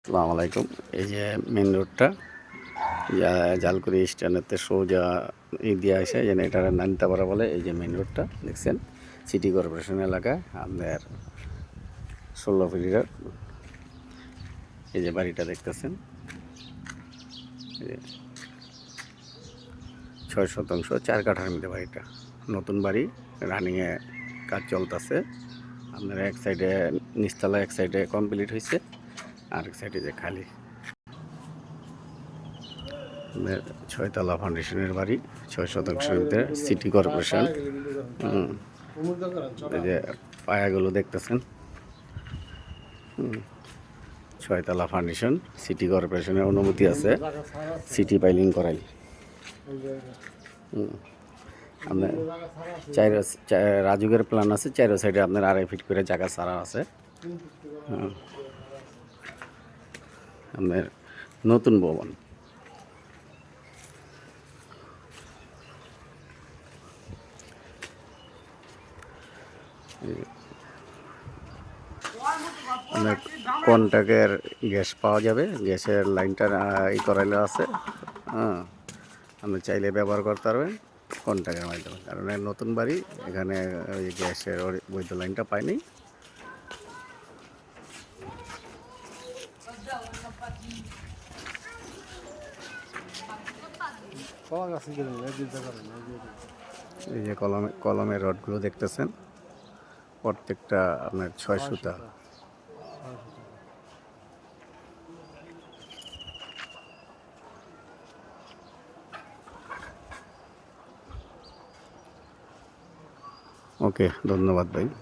আসসালামু আলাইকুম। এই যে মেন রোডটা জালকুড়ি স্ট্যান্ডেতে সোজা দিয়ে আসে যেন এটা নানিতাপাড়া বলে। এই যে মেন রোডটা দেখছেন, সিটি কর্পোরেশন এলাকা আপনার 16 ফিটের। এই যে বাড়িটা দেখতেছেন, 6 শতাংশ 4 কাঠার মধ্যে বাড়িটা, নতুন বাড়ি, রানিংয়ে কাজ চলতেছে। আপনার এক সাইডে নিচতলা, এক সাইডে কমপ্লিট হয়েছে, আর এক সাইডে যে খালি। 6 তলা ফাউন্ডেশনের বাড়ি, 6 শতাংশের মধ্যে, সিটি কর্পোরেশন। এই যে পায়াগুলো দেখতেছেন, 6 তলা ফাউন্ডেশন, সিটি কর্পোরেশনের অনুমতি আছে, সিটি পাইলিং করাই। আপনার রাজুকের প্ল্যান আছে, 4 সাইডে আপনার 2.5 ফিট করে জায়গা ছাড়া আছে। আপনার নতুন ভবন। আপনার কন্ট্যাক্টের গ্যাস পাওয়া যাবে, গ্যাসের লাইনটা ই করাইলে আছে। আপনি চাইলে ব্যবহার করতে পারবেন কন্ট্যাক্টের মাধ্যমে, কারণ নতুন বাড়ি, এখানে ওই গ্যাসের বৈধ লাইনটা পাইনি। এই যে কলমের রডগুলো দেখতেছেন, প্রত্যেকটা আপনার 6 সুতা। ওকে, ধন্যবাদ ভাই।